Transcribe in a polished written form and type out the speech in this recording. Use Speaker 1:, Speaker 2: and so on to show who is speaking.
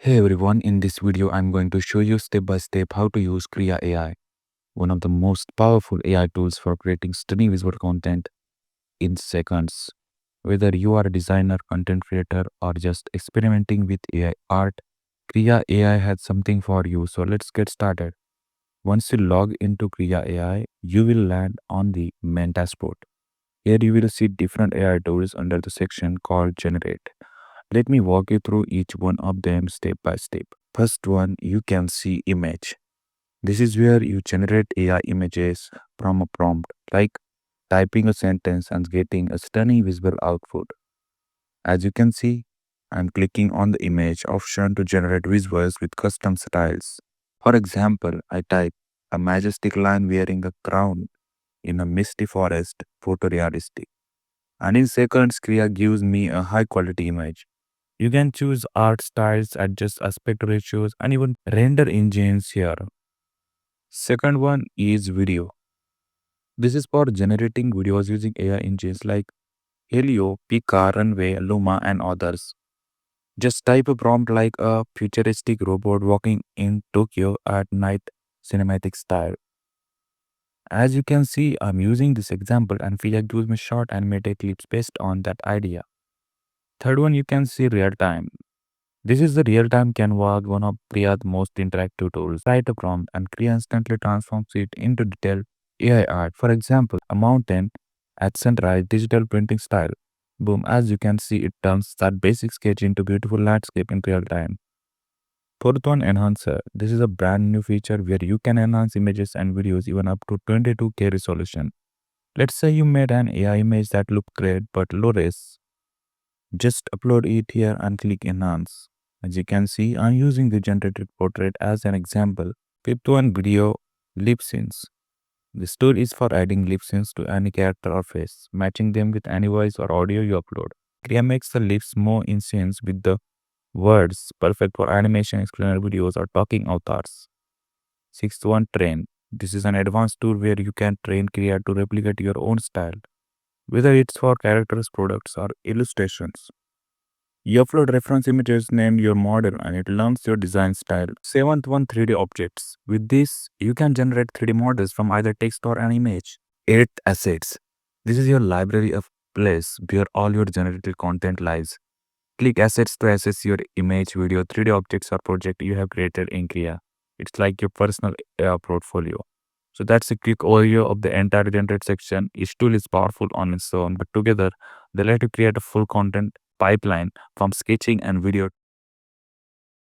Speaker 1: Hey everyone, in this video I'm going to show you step by step how to use Krea AI, one of the most powerful AI tools for creating stunning visual content in seconds. Whether you are a designer, content creator, or just experimenting with AI art, Krea AI has something for you. So let's get started. Once you log into Krea AI, you will land on the main dashboard. Here you will see different AI tools under the section called Generate. Let me walk you through each one of them step by step. First one, you can see image. This is where you generate AI images from a prompt, like typing a sentence and getting a stunning visual output. As you can see, I'm clicking on the image option to generate visuals with custom styles. For example, I type a majestic lion wearing a crown in a misty forest, photorealistic. And in seconds, Krea gives me a high quality image. You can choose art styles, adjust aspect ratios, and even render engines here. Second one is video. This is for generating videos using AI engines like Helio, Pika, Runway, Luma, and others. Just type a prompt like a futuristic robot walking in Tokyo at night cinematic style. As you can see, I'm using this example and Krea gives me short animated clips based on that idea. Third one, you can see real time. This is the real-time canvas, one of Krea's most interactive tools. Write a prompt and Krea instantly transforms it into detailed AI art. For example, a mountain at sunrise, digital printing style. Boom, as you can see, it turns that basic sketch into beautiful landscape in real time. Fourth one, Enhancer. This is a brand new feature where you can enhance images and videos even up to 22K resolution. Let's say you made an AI image that looked great but low res. Just upload it here and click Enhance. As you can see, I'm using the generated portrait as an example. Fifth one, video lip syncs. This tool is for adding lip syncs to any character or face, matching them with any voice or audio you upload. Krea makes the lips more in sync with the words, perfect for animation, explainer videos, or talking avatars. Sixth one, Train. This is an advanced tool where you can train Krea to replicate your own style, whether it's for characters, products, or illustrations. You upload reference images, name your model, and it learns your design style. Seventh one, 3D objects. With this, you can generate 3D models from either text or an image. Eighth, assets. This is your library of place where all your generated content lies. Click assets to access your image, video, 3D objects or project you have created in Krea. It's like your personal portfolio. So that's a quick overview of the entire generate section. Each tool is powerful on its own, but together they let you create a full content pipeline from sketching and video